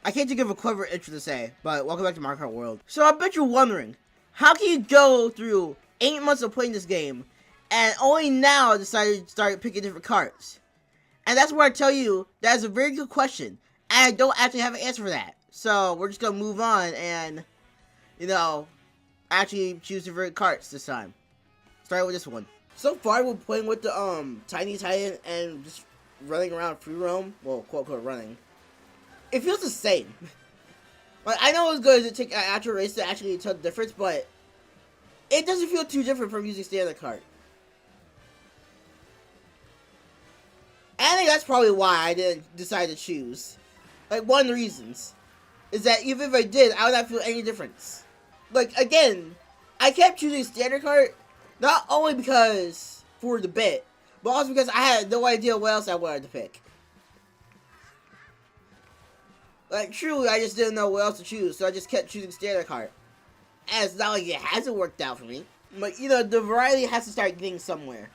I can't think of a clever intro to say, but welcome back to Mario Kart World. So I bet you're wondering, how can you go through 8 months of playing this game, and only now decided to start picking different carts? And that's where I tell you, that is a very good question, and I don't actually have an answer for that. So we're just gonna move on and, actually choose different carts this time. Start with this one. So far, we're playing with the Tiny Titan and just running around free roam. Well, quote unquote running. It feels the same. Like, I know it's good to take an actual race to actually tell the difference, but it doesn't feel too different from using standard cart. And I think that's probably why I didn't decide to choose. Like, one of the reasons is that even if I did, I would not feel any difference. Like, again, I kept choosing standard cart, not only because for the bit, but also because I had no idea what else I wanted to pick. Like, truly, I just didn't know what else to choose, so I just kept choosing standard cart. And it's not like it hasn't worked out for me. But, the variety has to start getting somewhere.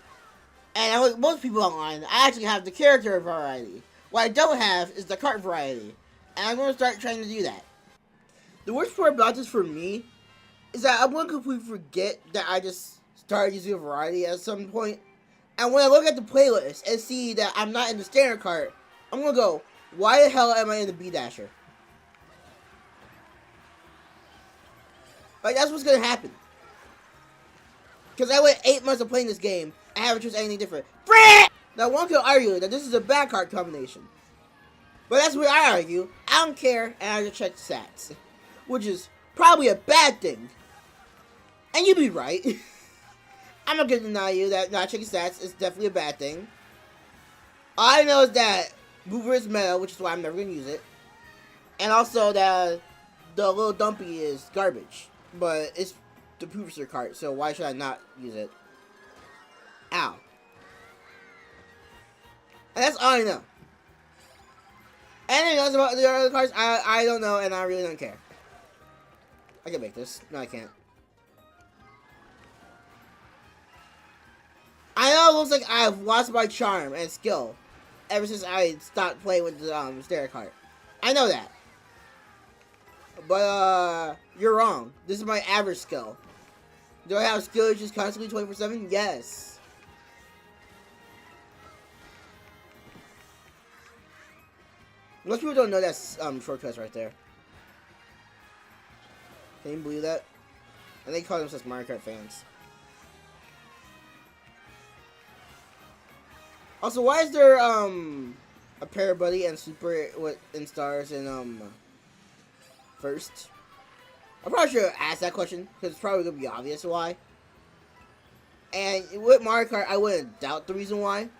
And like most people online, I actually have the character variety. What I don't have is the cart variety. And I'm going to start trying to do that. The worst part about this for me is that I'm going to completely forget that I just started using a variety at some point. And when I look at the playlist and see that I'm not in the standard cart, I'm going to go, why the hell am I in the B-Dasher? Like, that's what's going to happen. Because I went 8 months of playing this game, I haven't chosen anything different. Now, one could argue that this is a bad card combination. But that's where I argue. I don't care, and I just check the stats. Which is probably a bad thing. And you'd be right. I'm not going to deny you that not checking stats is definitely a bad thing. All I know is that Mover is meta, which is why I'm never going to use it. And also that the little dumpy is garbage. But it's the Pooper cart, so why should I not use it? Ow. And that's all I know. Anything else about the other cards, I don't know, and I really don't care. I can make this. No, I can't. I know it looks like I've lost my charm and skill ever since I stopped playing with the stair cart. I know that. But, you're wrong. This is my average skill. Do I have skill issues constantly 24/7? Yes. Most people don't know that's shortcuts right there. Can you believe that? And they call themselves Mario Kart fans. Also, why is there a Para Buddy and Super in stars in first? I probably should have asked that question because it's probably gonna be obvious why. And with Mario Kart, I wouldn't doubt the reason why.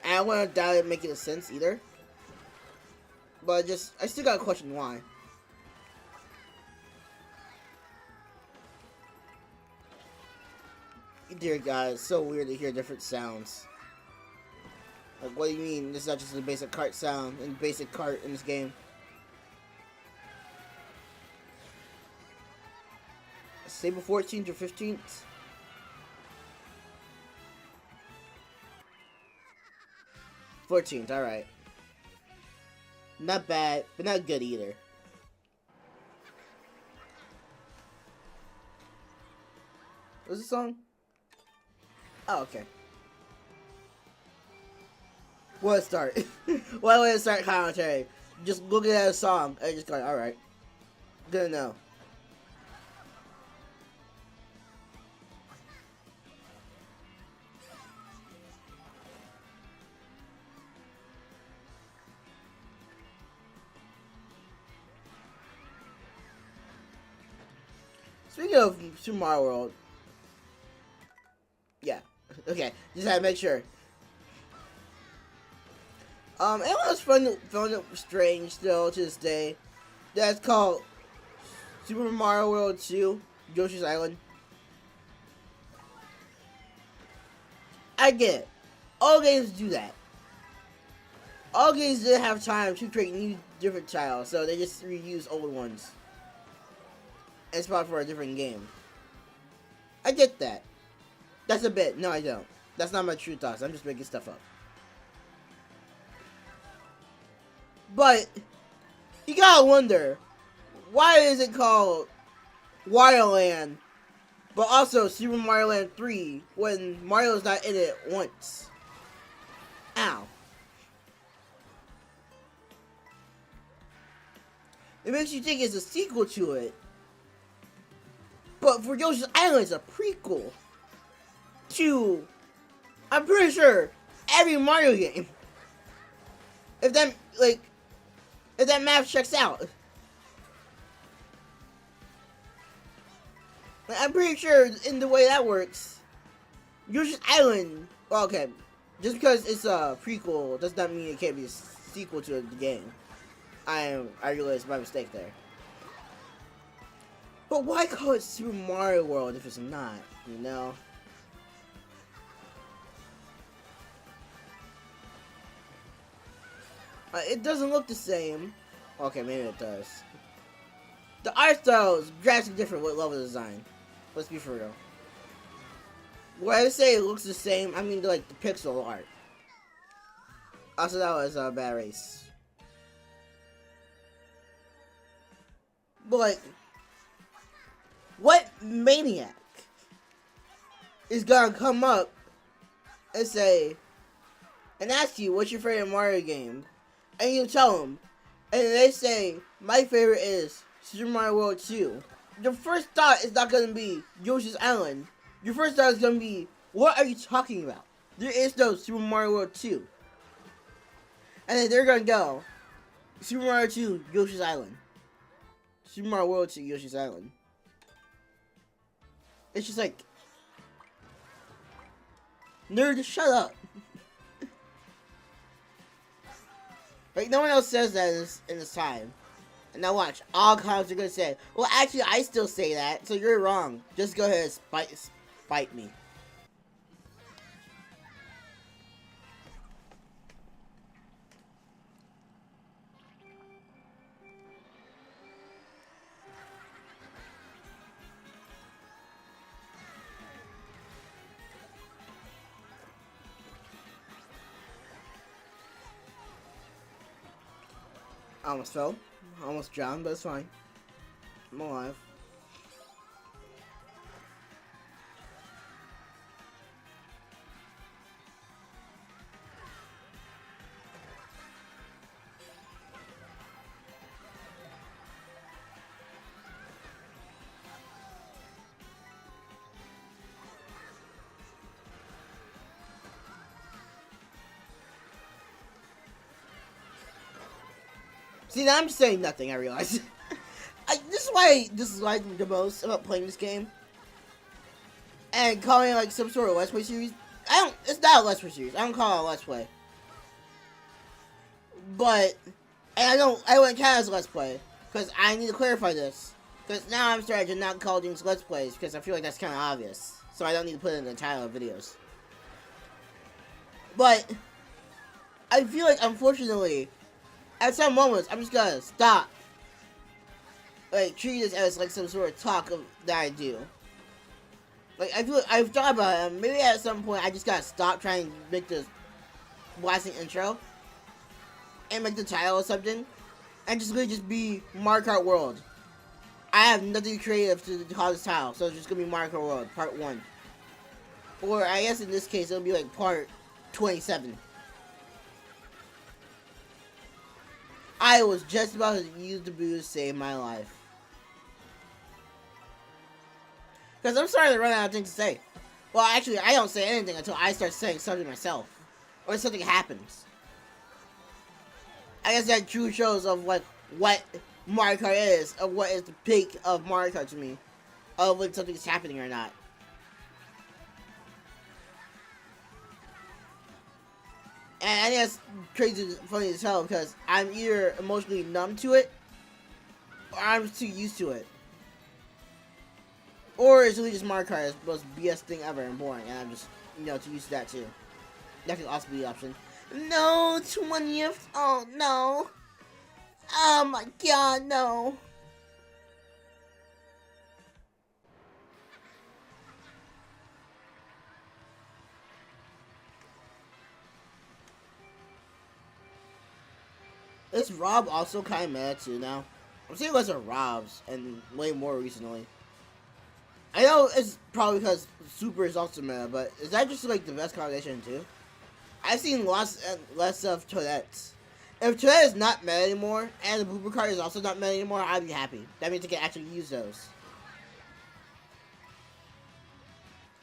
And I wouldn't doubt it making sense either. But I still got a question why. Dear God, it's so weird to hear different sounds. Like, what do you mean? This is not just a basic cart sound and basic cart in this game. April 14th or 15th. 14th, alright. Not bad, but not good either. What's the song? Oh, okay. Well, let's start. Well, let's start commentary. Just looking at a song and just going, alright. Good to know. Speaking of Super Mario World, yeah, okay, just had to make sure. It was found it strange still to this day. That's called Super Mario World 2, Yoshi's Island. I get it. All games do that. All games didn't have time to create new different tiles, so they just reuse old ones. It's probably for a different game. I get that. That's a bit. No, I don't. That's not my true thoughts. I'm just making stuff up. But you gotta wonder, why is it called Wario Land, but also Super Mario Land 3 when Mario's not in it once? Ow. It makes you think it's a sequel to it. But for Yoshi's Island, it's a prequel to, I'm pretty sure, every Mario game. If that math checks out. Like, I'm pretty sure in the way that works, Yoshi's Island, well, okay, just because it's a prequel does not mean it can't be a sequel to the game. I realize my mistake there. But why call it Super Mario World if it's not, you know? It doesn't look the same. Okay, maybe it does. The art style is drastically different with level design. Let's be for real. When I say it looks the same, I mean like the pixel art. Also, that was a bad race. But like, what maniac is gonna come up and say, and ask you what's your favorite Mario game, and you tell them, and they say my favorite is Super Mario World 2. Your first thought is not gonna be Yoshi's Island. Your first thought is gonna be, what are you talking about? There is no Super Mario World 2. And then they're gonna go, Super Mario 2, Yoshi's Island. Super Mario World 2, Yoshi's Island. It's just like, nerd, shut up. Like, no one else says that in this time. And now watch, all comments are gonna say, well, actually, I still say that, so you're wrong. Just go ahead and spite me. I almost fell. I almost drowned, but it's fine. I'm alive. See, now I'm saying nothing, I realize. This is why I dislike the most about playing this game. And calling it like some sort of Let's Play series. It's not a Let's Play series. I don't call it a Let's Play. But, and I wouldn't count it as a Let's Play. Because I need to clarify this. Because now I'm starting to not call things Let's Plays. Because I feel like that's kind of obvious. So I don't need to put it in the title of videos. But, I feel like, unfortunately, at some moments, I'm just gonna stop. Like, treat this as like some sort of talk that I do. Like, I feel like I've thought about it. Maybe at some point I just gotta stop trying to make this blasting intro and make the title or something, and just really just be Mario Kart World. I have nothing creative to call this title, so it's just gonna be Mario Kart World Part 1. Or I guess in this case it'll be like Part 27. I was just about to use the booze to save my life. Because I'm starting to run out of things to say. Well, actually, I don't say anything until I start saying something myself. Or something happens. I guess that truly shows of like what Mario Kart is, of what is the peak of Mario Kart to me. Of when something's happening or not. And I think that's crazy, funny as hell, because I'm either emotionally numb to it, or I'm too used to it. Or it's really just Mario Kart is the most BS thing ever and boring, and I'm just, too used to that too. That could also be the option. No, 20th, oh no. Oh my god, no. Is Rob also kind of mad too now? I'm seeing less of Rob's and way more recently. I know it's probably because Super is also meta, but is that just like the best combination too? I've seen lots and less of Toadette's. If Toadette is not meta anymore, and the Booper card is also not meta anymore, I'd be happy. That means I can actually use those.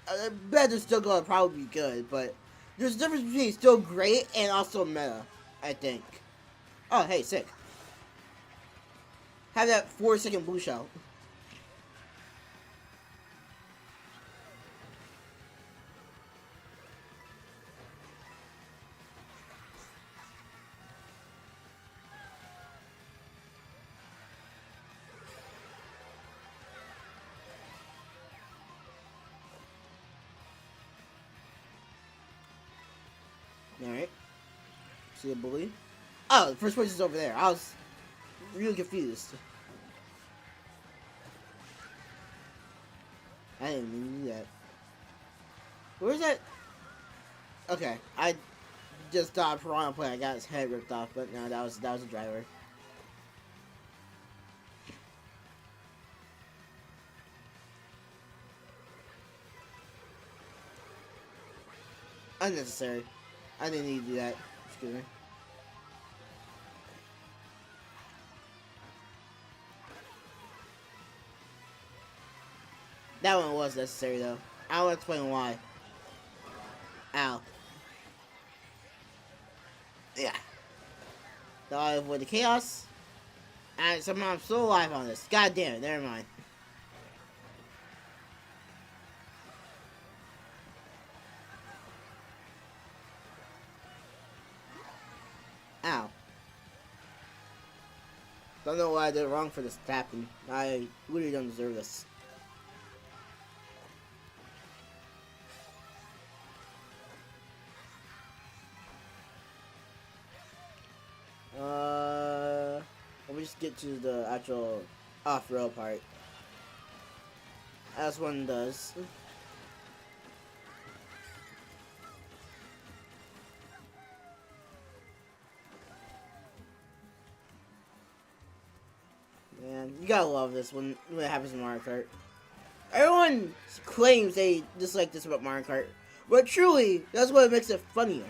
I bet they're still gonna probably be good, but there's a difference between still great and also meta, I think. Oh, hey, sick. Have that 4-second blue shell. Alright. See a bully? Oh, the first place is over there. I was really confused. I didn't even do that. Where's that? Okay, I just thought Piranha Play. I got his head ripped off, but no, that was a driver. Unnecessary. I didn't need to do that. Excuse me. That one was necessary though. I will explain why. Ow. Yeah. So I avoid the chaos. And somehow I'm still alive on this. God damn it, never mind. Ow. Don't know what I did wrong for this to happen. I really don't deserve this. Let me just get to the actual off-road part. As one does. Man, you gotta love this when it happens in Mario Kart. Everyone claims they dislike this about Mario Kart, but truly, that's what makes it funnier.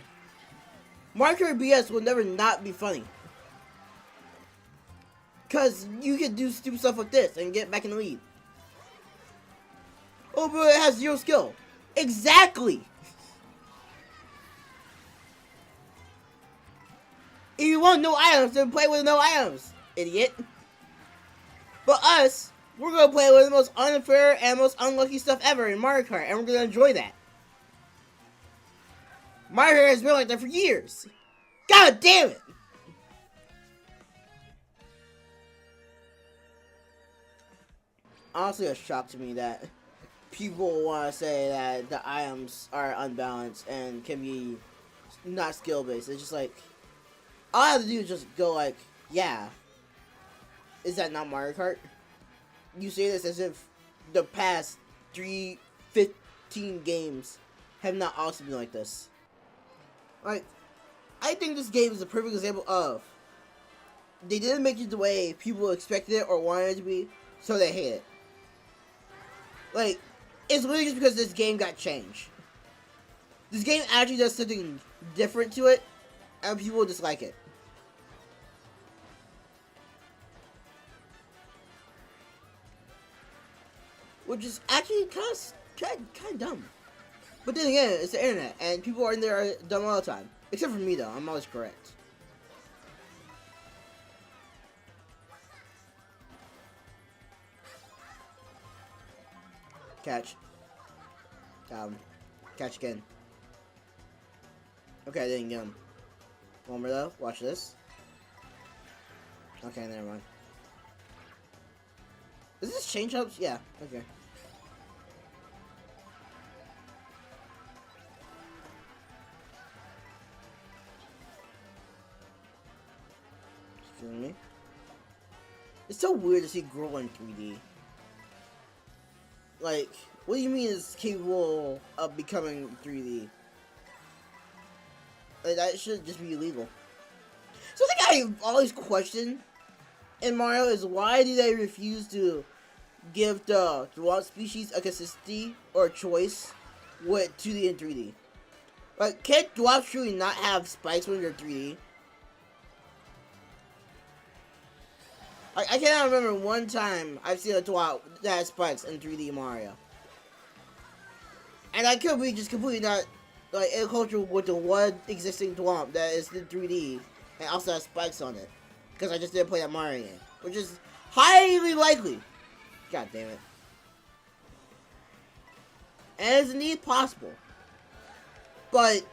Mario Kart BS will never not be funny. Because you can do stupid stuff like this and get back in the lead. Oh, but it has zero skill. Exactly! If you want no items, then play with no items, idiot. But us, we're gonna play with the most unfair and most unlucky stuff ever in Mario Kart, and we're gonna enjoy that. Mario Kart has been like that for years. God damn it! Honestly, a shock to me that people want to say that the items are unbalanced and can be not skill based. It's just like all I have to do is just go like, yeah. Is that not Mario Kart? You say this as if the past 15 games have not also been like this. Like, I think this game is a perfect example of they didn't make it the way people expected it or wanted it to be, so they hate it. Like, it's literally just because this game got changed. This game actually does something different to it, and people dislike it. Which is actually kind of dumb. But then again, it's the internet, and people are in there dumb all the time. Except for me, though. I'm always correct. Catch. Catch again. Okay, I didn't get him. One more though. Watch this. Okay, never mind. Is this change ups? Yeah. Okay. Excuse me. It's so weird to see Girl in 3D. Like, what do you mean it's capable of becoming 3D? Like, that should just be illegal. Something I always question in Mario is why do they refuse to give the Throughout species a consistency or choice with 2D and 3D? Like, can Dwarfs truly not have spikes when they're 3D? I cannot remember one time I've seen a Dwarf that has spikes in 3D Mario. And I could be just completely not, like, in culture with the one existing Dwarf that is in 3D and also has spikes on it. Because I just didn't play that Mario game. Which is highly likely. God damn it. And it's indeed possible. But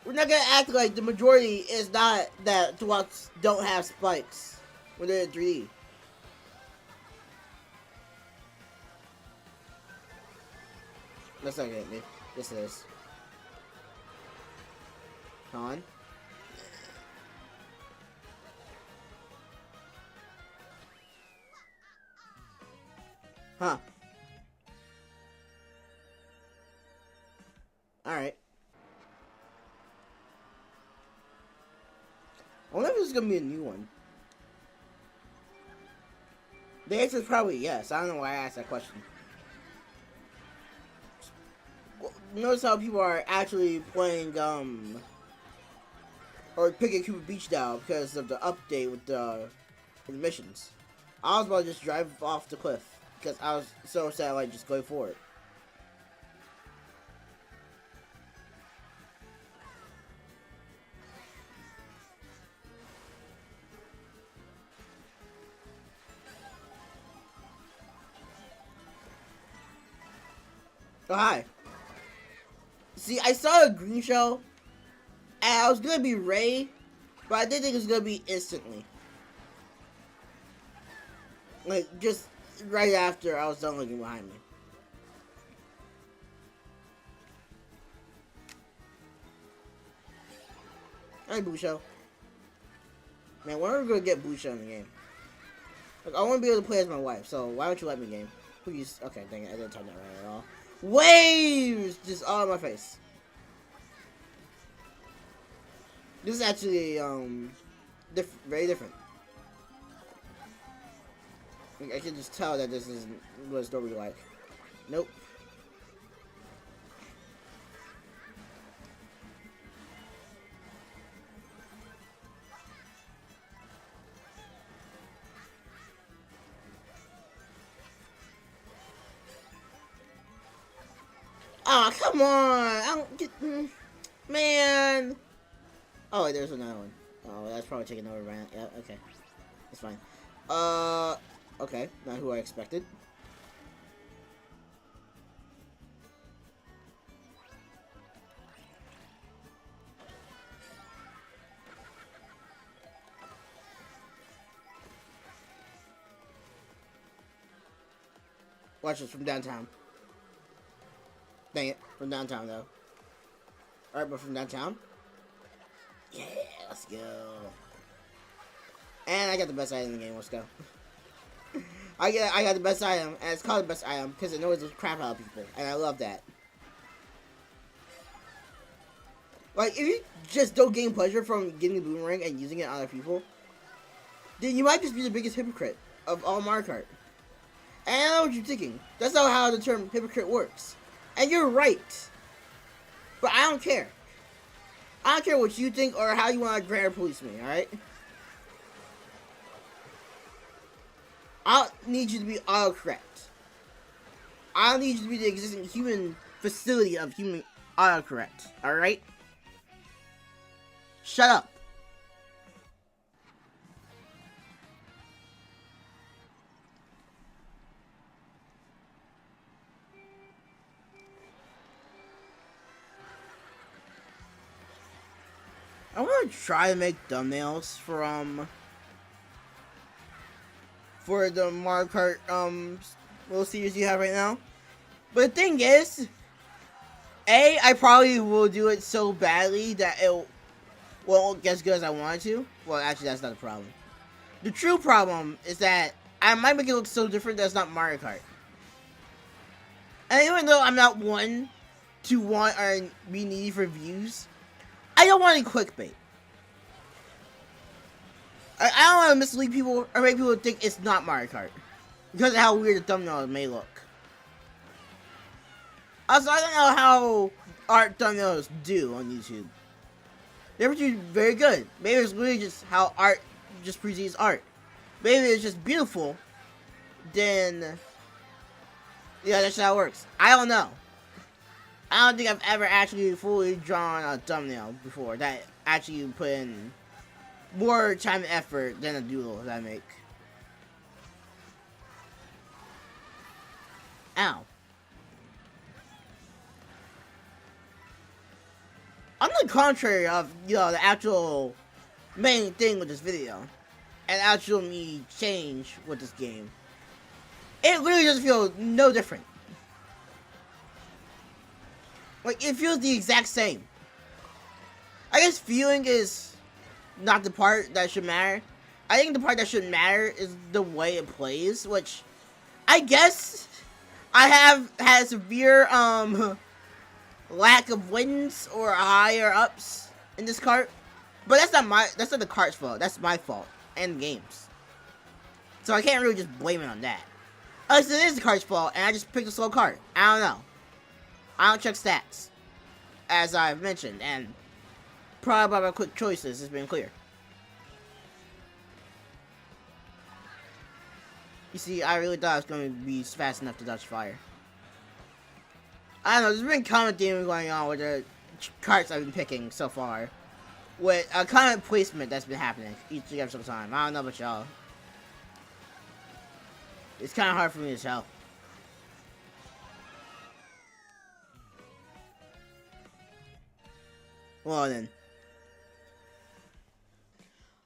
we're not gonna act like the majority is not that Dwarfs don't have spikes when they're in 3D. That's not gonna hit me. Yes, it is. Come on. Huh. Alright. I wonder if this is gonna be a new one. The answer is probably yes. I don't know why I asked that question. Notice how people are actually playing, or picking Cuba Beach now because of the update with the missions. I was about to just drive off the cliff because I was so sad, like, just going forward. Oh, hi. See, I saw a green shell, and I was gonna be Ray, but I didn't think it was gonna be instantly. Like, just right after I was done looking behind me. Alright, Busho. Man, when are we gonna get Busho in the game? Like, I wanna be able to play as my wife, so why don't you let me game? Please. Okay, dang it, I didn't turn that right at all. Waves! Just all in my face. This is actually, very different. I can just tell that this is what it's normally like. Nope. Oh, come on! I don't get... Man! Oh, wait, there's another one. Oh, that's probably taking over right now. Yeah, okay. It's fine. Okay. Not who I expected. Watch this from downtown. Dang it. From downtown, though. Alright, but from downtown? Yeah, let's go. And I got the best item in the game. Let's go. I got the best item, and it's called the best item because it annoys the crap out of people, and I love that. Like, if you just don't gain pleasure from getting the boomerang and using it on other people, then you might just be the biggest hypocrite of all Mario Kart. And I know what you're thinking. That's not how the term hypocrite works. And you're right. But I don't care. I don't care what you think or how you want to grammar police me, alright? I don't need you to be autocorrect. I don't need you to be the existing human facility of human autocorrect, alright? Shut up. I want to try to make thumbnails for the Mario Kart little series you have right now. But the thing is, I probably will do it so badly that it won't get as good as I wanted to. Well, actually, that's not the problem. The true problem is that I might make it look so different that it's not Mario Kart. And even though I'm not one to want or be needy for views, I don't want any clickbait. I don't want to mislead people or make people think it's not Mario Kart because of how weird the thumbnail may look. Also, I don't know how art thumbnails do on YouTube. They're usually very good. Maybe it's really just how art just precedes art. Maybe it's just beautiful. Then, yeah, that's how it works. I don't know. I don't think I've ever actually fully drawn a thumbnail before that actually put in more time and effort than a doodle that I make. Ow. On the contrary of, the actual main thing with this video, and actual me change with this game, it really doesn't feel no different. Like, it feels the exact same. I guess feeling is not the part that should matter. I think the part that should matter is the way it plays, which I guess I have had severe, lack of wins or higher ups in this cart. But that's not the cart's fault. That's my fault. And the game's. So I can't really just blame it on that. Unless it is the cart's fault and I just picked a slow cart. I don't know. I don't check stats, as I've mentioned, and probably by my quick choices, it's been clear. You see, I really thought I was going to be fast enough to dodge fire. I don't know, there's been common theme going on with the carts I've been picking so far. With a common placement that's been happening each and every time. I don't know about y'all. It's kind of hard for me to tell. Well then.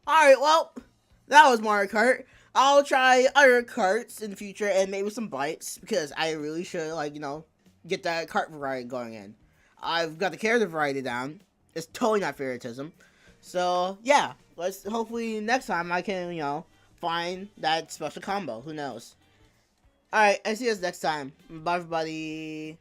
Alright, well, that was Mario Kart. I'll try other carts in the future and maybe some bikes because I really should, like, get that kart variety going in. I've got the character variety down. It's totally not favoritism. So, yeah, let's hopefully next time I can, find that special combo. Who knows? Alright, I see us next time. Bye, everybody.